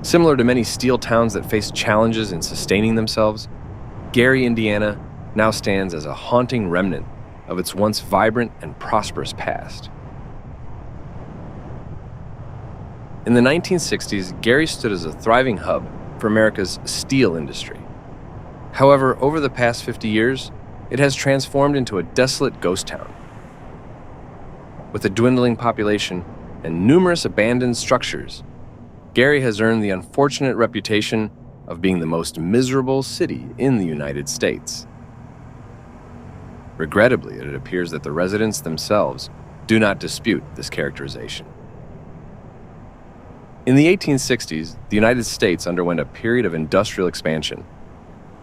Similar to many steel towns that face challenges in sustaining themselves, Gary, Indiana, now stands as a haunting remnant of its once vibrant and prosperous past. In the 1960s, Gary stood as a thriving hub for America's steel industry. However, over the past 50 years, it has transformed into a desolate ghost town. With a dwindling population and numerous abandoned structures, Gary has earned the unfortunate reputation of being the most miserable city in the United States. Regrettably, it appears that the residents themselves do not dispute this characterization. In the 1860s, the United States underwent a period of industrial expansion.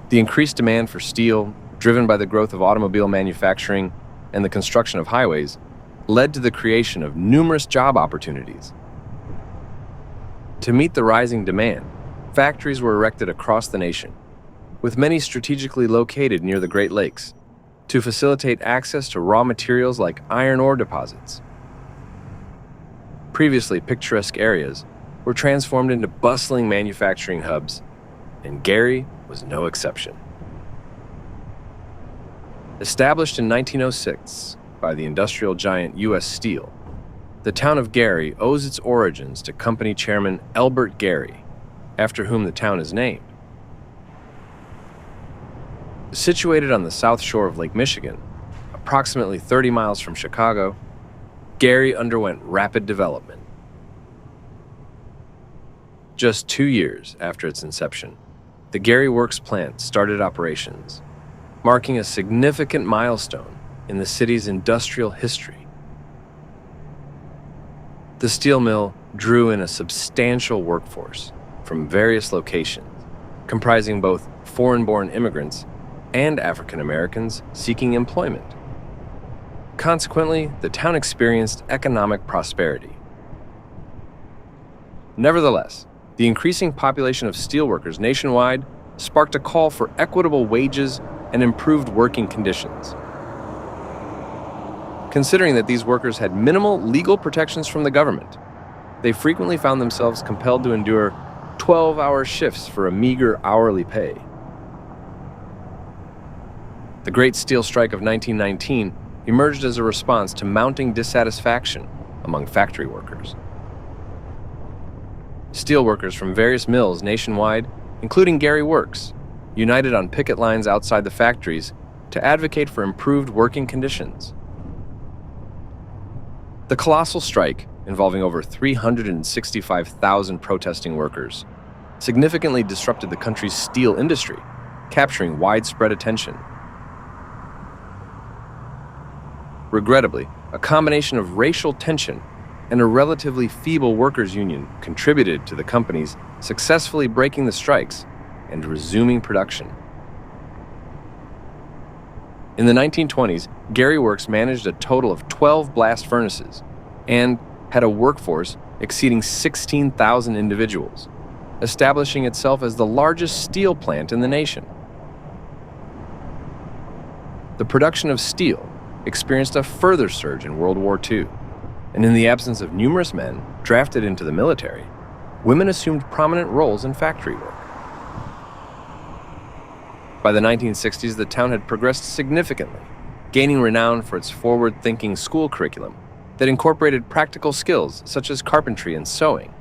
The increased demand for steel, driven by the growth of automobile manufacturing and the construction of highways, led to the creation of numerous job opportunities. To meet the rising demand, factories were erected across the nation, with many strategically located near the Great Lakes, to facilitate access to raw materials like iron ore deposits. Previously picturesque areas were transformed into bustling manufacturing hubs, and Gary was no exception. Established in 1906 by the industrial giant U.S. Steel, the town of Gary owes its origins to company chairman Elbert Gary, after whom the town is named. Situated on the south shore of Lake Michigan, approximately 30 miles from Chicago, Gary underwent rapid development. Just 2 years after its inception, the Gary Works plant started operations, marking a significant milestone in the city's industrial history. The steel mill drew in a substantial workforce from various locations, comprising both foreign-born immigrants and African Americans seeking employment. Consequently, the town experienced economic prosperity. Nevertheless, the increasing population of steelworkers nationwide sparked a call for equitable wages and improved working conditions. Considering that these workers had minimal legal protections from the government, they frequently found themselves compelled to endure 12-hour shifts for a meager hourly pay. The Great Steel Strike of 1919 emerged as a response to mounting dissatisfaction among factory workers. Steelworkers from various mills nationwide, including Gary Works, united on picket lines outside the factories to advocate for improved working conditions. The colossal strike, involving over 365,000 protesting workers, significantly disrupted the country's steel industry, capturing widespread attention. Regrettably, a combination of racial tension and a relatively feeble workers' union contributed to the companies successfully breaking the strikes and resuming production. In the 1920s, Gary Works managed a total of 12 blast furnaces and had a workforce exceeding 16,000 individuals, establishing itself as the largest steel plant in the nation. The production of steel experienced a further surge in World War II, and in the absence of numerous men drafted into the military, women assumed prominent roles in factory work. By the 1960s, the town had progressed significantly, gaining renown for its forward-thinking school curriculum that incorporated practical skills such as carpentry and sewing.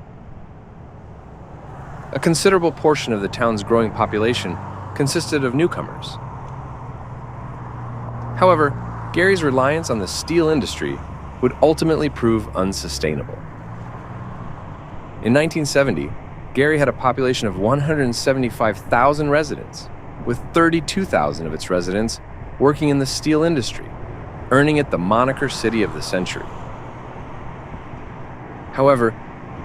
A considerable portion of the town's growing population consisted of newcomers. However, Gary's reliance on the steel industry would ultimately prove unsustainable. In 1970, Gary had a population of 175,000 residents, with 32,000 of its residents working in the steel industry, earning it the moniker City of the Century. However,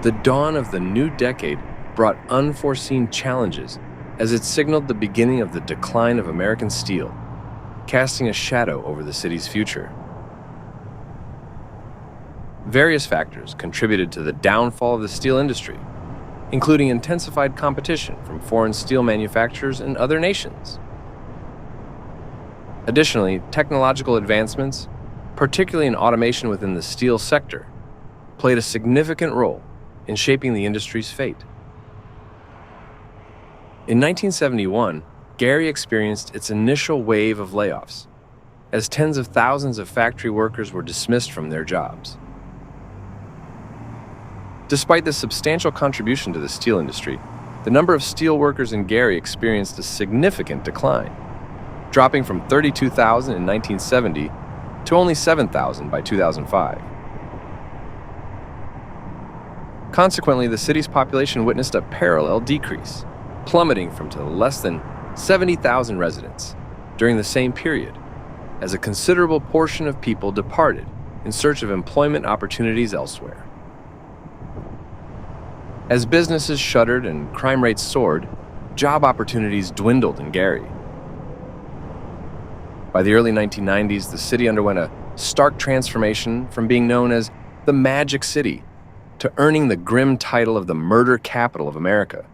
the dawn of the new decade brought unforeseen challenges as it signaled the beginning of the decline of American steel, casting a shadow over the city's future. Various factors contributed to the downfall of the steel industry, including intensified competition from foreign steel manufacturers in other nations. Additionally, technological advancements, particularly in automation within the steel sector, played a significant role in shaping the industry's fate. In 1971, Gary experienced its initial wave of layoffs, as tens of thousands of factory workers were dismissed from their jobs. Despite this substantial contribution to the steel industry, the number of steel workers in Gary experienced a significant decline, dropping from 32,000 in 1970 to only 7,000 by 2005. Consequently, the city's population witnessed a parallel decrease, plummeting from to less than 70,000 residents during the same period, as a considerable portion of people departed in search of employment opportunities elsewhere. As businesses shuttered and crime rates soared, job opportunities dwindled in Gary. By the early 1990s, the city underwent a stark transformation from being known as the Magic City to earning the grim title of the murder capital of America.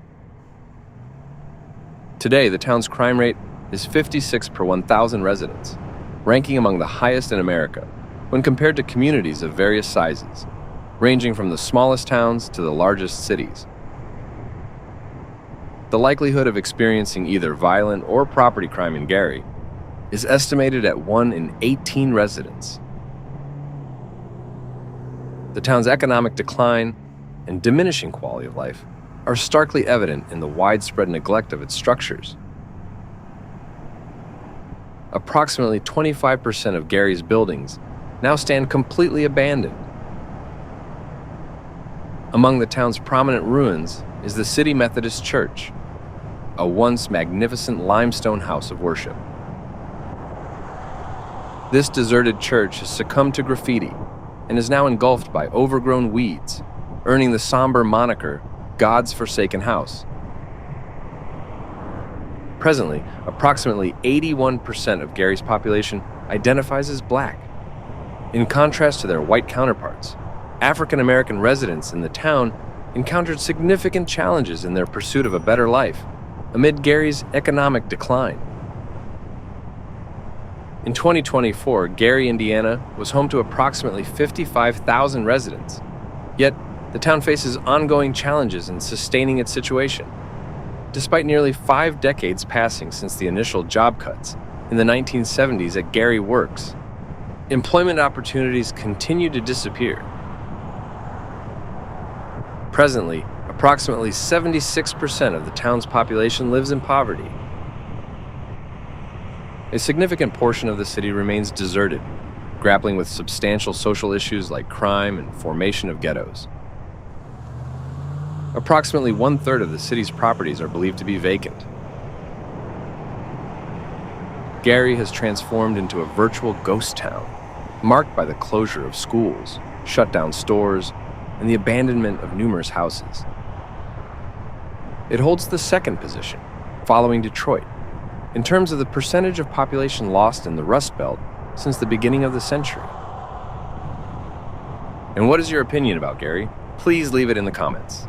Today, the town's crime rate is 56 per 1,000 residents, ranking among the highest in America when compared to communities of various sizes, ranging from the smallest towns to the largest cities. The likelihood of experiencing either violent or property crime in Gary is estimated at 1 in 18 residents. The town's economic decline and diminishing quality of life are starkly evident in the widespread neglect of its structures. Approximately 25% of Gary's buildings now stand completely abandoned. Among the town's prominent ruins is the City Methodist Church, a once magnificent limestone house of worship. This deserted church has succumbed to graffiti and is now engulfed by overgrown weeds, earning the somber moniker God's Forsaken House. Presently, approximately 81% of Gary's population identifies as Black. In contrast to their white counterparts, African American residents in the town encountered significant challenges in their pursuit of a better life amid Gary's economic decline. In 2024, Gary, Indiana, was home to approximately 55,000 residents. Yet, the town faces ongoing challenges in sustaining its situation. Despite nearly 5 decades passing since the initial job cuts in the 1970s at Gary Works, employment opportunities continue to disappear. Presently, approximately 76% of the town's population lives in poverty. A significant portion of the city remains deserted, grappling with substantial social issues like crime and formation of ghettos. Approximately 1/3 of the city's properties are believed to be vacant. Gary has transformed into a virtual ghost town, marked by the closure of schools, shut down stores, and the abandonment of numerous houses. It holds the second position, following Detroit, in terms of the percentage of population lost in the Rust Belt since the beginning of the century. And what is your opinion about Gary? Please leave it in the comments.